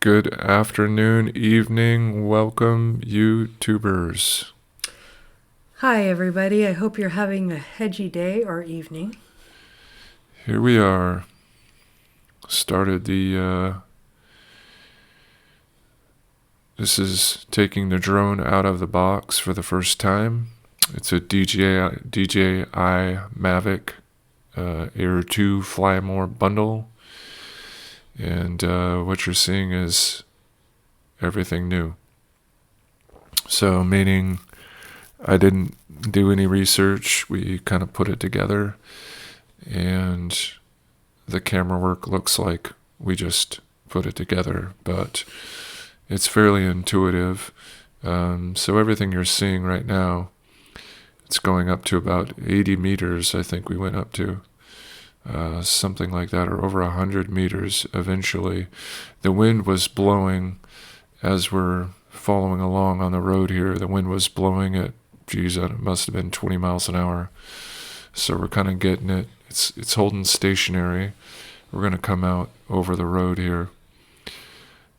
Good afternoon, evening. Welcome, YouTubers. Hi, everybody. I hope you're having a hedgy day or evening. Here we are. Started this is taking the drone out of the box for the first time. It's a DJI Mavic Air 2 Fly More bundle. And what you're seeing is everything new. So, meaning I didn't do any research. We kind of put it together. And the camera work looks like we just put it together. But it's fairly intuitive. So everything you're seeing right now, it's going up to about 80 meters, I think we went up to. Something like that, or over 100 meters eventually. The wind was blowing as we're following along on the road here. The wind was blowing at, it must have been 20 miles an hour. So we're kind of getting it. It's holding stationary. We're going to come out over the road here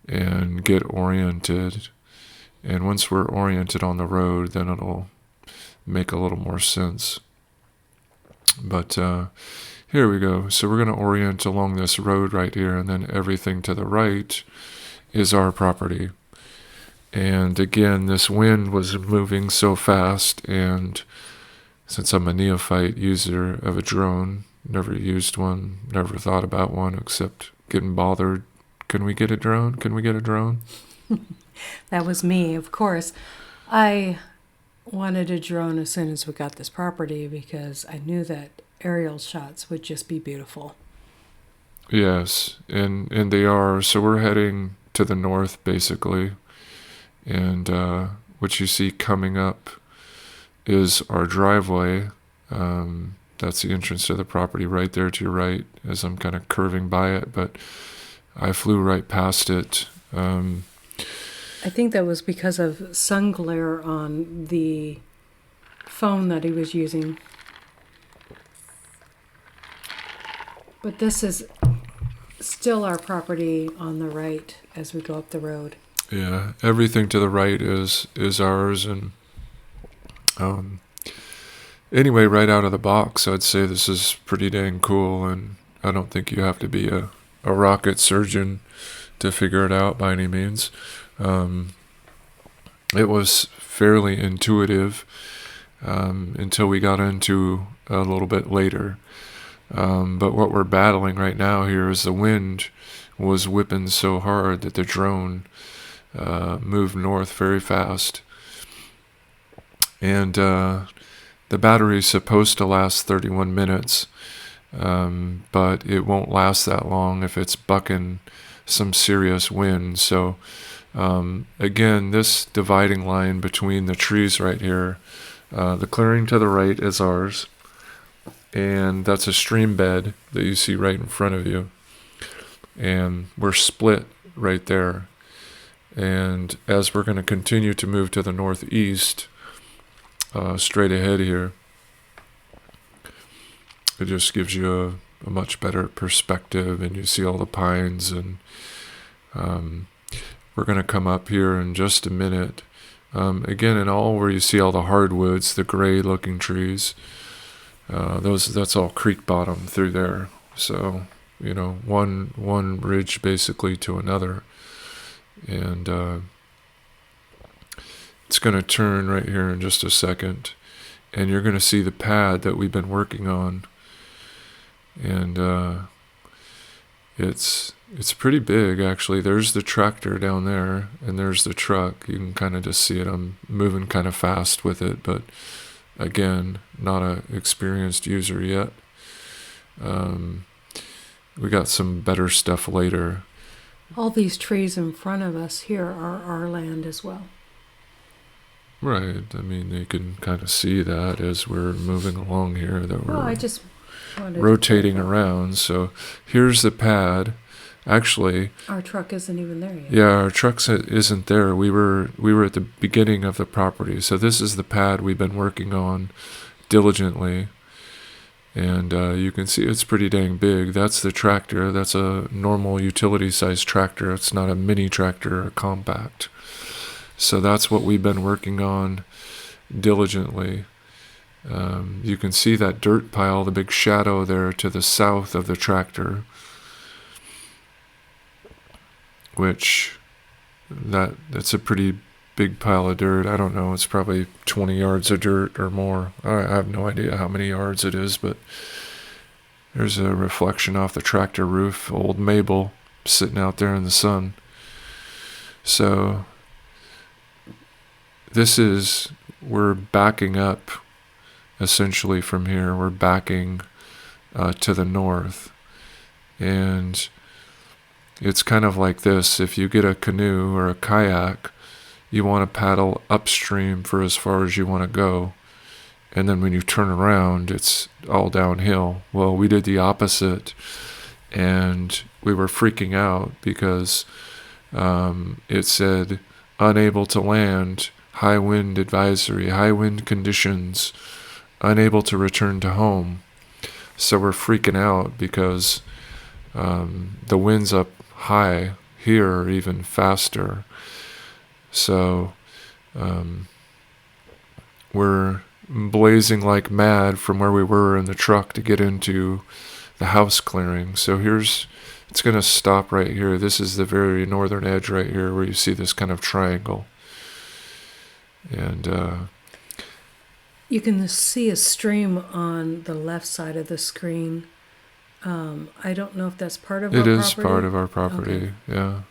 and get oriented. And once we're oriented on the road, then it'll make a little more sense. But here we go. So we're going to orient along this road right here, and then everything to the right is our property. And again, this wind was moving so fast, and since I'm a neophyte user of a drone, never used one, never thought about one except getting bothered. Can we get a drone? Can we get a drone? That was me, of course. I wanted a drone as soon as we got this property because I knew that aerial shots would just be beautiful. Yes, and they are. So we're heading to the north, basically. And what you see coming up is our driveway. That's the entrance to the property right there to your right as I'm kind of curving by it. But I flew right past it. I think that was because of sun glare on the phone that he was using. But this is still our property on the right as we go up the road. Yeah, everything to the right is ours. And anyway, right out of the box, I'd say this is pretty dang cool. And I don't think you have to be a rocket surgeon to figure it out by any means. It was fairly intuitive until we got into a little bit later. But what we're battling right now here is the wind was whipping so hard that the drone moved north very fast. And the battery is supposed to last 31 minutes, but it won't last that long if it's bucking some serious wind. So again, this dividing line between the trees right here, the clearing to the right is ours. And that's a stream bed that you see right in front of you. And we're split right there. And as we're going to continue to move to the northeast, straight ahead here, it just gives you a much better perspective, and you see all the pines. And we're going to come up here in just a minute. Again, in all where you see all the hardwoods, the gray-looking trees, that's all creek bottom through there. So, one ridge basically to another. And it's going to turn right here in just a second. And you're going to see the pad that we've been working on. And it's pretty big, actually. There's the tractor down there, and there's the truck. You can kind of just see it. I'm moving kind of fast with it, but again, not an experienced user yet. We got some better stuff later. All these trees in front of us here are our land as well. Right. I mean, you can kind of see that as we're moving along here, that we're I just rotating around. So here's the pad. Actually, our truck isn't even there yet. Yeah, our truck isn't there. We were at the beginning of the property. So this is the pad we've been working on diligently. And you can see it's pretty dang big. That's the tractor. That's a normal utility-sized tractor. It's not a mini tractor or compact. So that's what we've been working on diligently. You can see that dirt pile, the big shadow there to the south of the tractor, which that's a pretty big pile of dirt. I don't know, it's probably 20 yards of dirt or more. I have no idea how many yards it is, but there's a reflection off the tractor roof, old Mabel sitting out there in the sun. So we're backing up essentially from here. We're backing to the north, and it's kind of like this. If you get a canoe or a kayak, you want to paddle upstream for as far as you want to go, and then when you turn around, it's all downhill. Well, we did the opposite, and we were freaking out because it said unable to land, high wind advisory, high wind conditions, unable to return to home. So we're freaking out because the wind's up high here, even faster. So we're blazing like mad from where we were in the truck to get into the house clearing. So it's going to stop right here. This is the very northern edge right here where you see this kind of triangle. And you can see a stream on the left side of the screen. I don't know if that's part of our property. It is part of our property, okay. Yeah.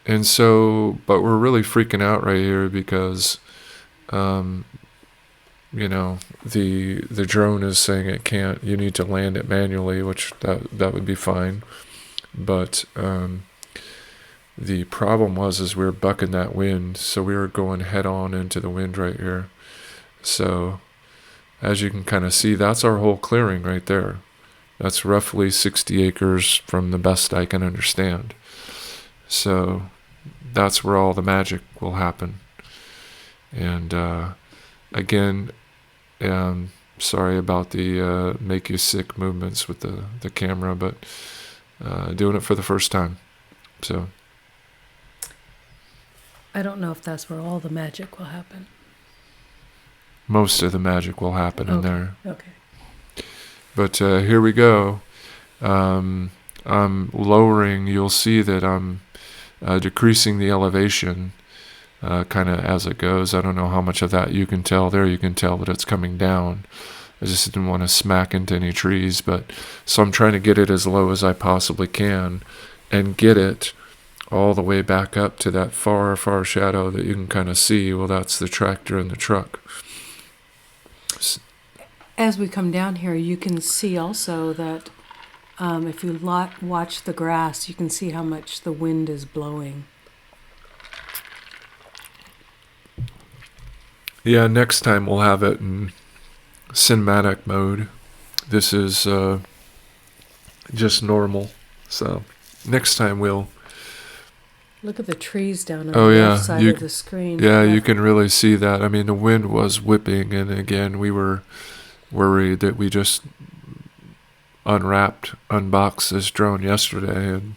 And so, but we're really freaking out right here because, the drone is saying it can't. You need to land it manually, which that would be fine. But the problem is we were bucking that wind, so we were going head on into the wind right here. So, as you can kind of see, that's our whole clearing right there. That's roughly 60 acres from the best I can understand. So that's where all the magic will happen. And again, sorry about the make you sick movements with the camera, but doing it for the first time. So I don't know if that's where all the magic will happen. Most of the magic will happen in there. Okay. But here we go. I'm lowering. You'll see that I'm decreasing the elevation kind of as it goes. I don't know how much of that you can tell there. You can tell that it's coming down. I just didn't want to smack into any trees. So I'm trying to get it as low as I possibly can and get it all the way back up to that far, far shadow that you can kind of see. Well, that's the tractor and the truck. As we come down here, you can see also that if you watch the grass, you can see how much the wind is blowing. Yeah, next time we'll have it in cinematic mode. This is just normal. So next time we'll... Look at the trees down on the left side of the screen. Yeah, you can really see that. I mean, the wind was whipping, and again, we were worried that we just unboxed this drone yesterday, and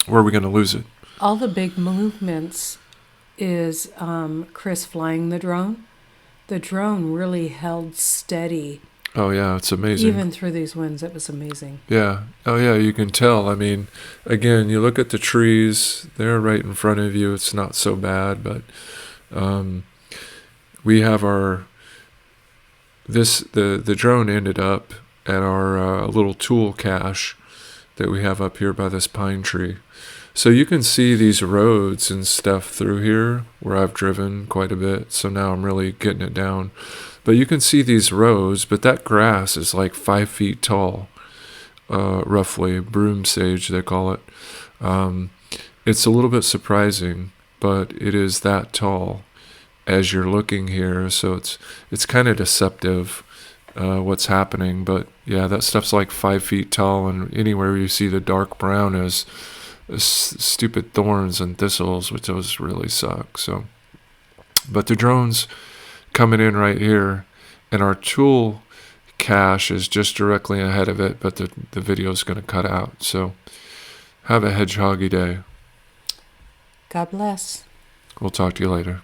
where are we going to lose it? All the big movements is Chris flying the drone. The drone really held steady. Oh, yeah, it's amazing. Even through these winds, it was amazing. Yeah. Oh, yeah, you can tell. I mean, again, you look at the trees, they're right in front of you. It's not so bad, but we have the drone ended up at our little tool cache that we have up here by this pine tree. So you can see these roads and stuff through here where I've driven quite a bit. So now I'm really getting it down. But you can see these rows, but that grass is like 5 feet tall, roughly, broom sage they call it. It's a little bit surprising, but it is that tall as you're looking here. So it's kind of deceptive what's happening. But yeah, that stuff's like 5 feet tall, and anywhere you see the dark brown is stupid thorns and thistles, which those really suck. So, but the drone's coming in right here, and our tool cache is just directly ahead of it, but the video is going to cut out. So have a hedgehoggy day. God bless. We'll talk to you later.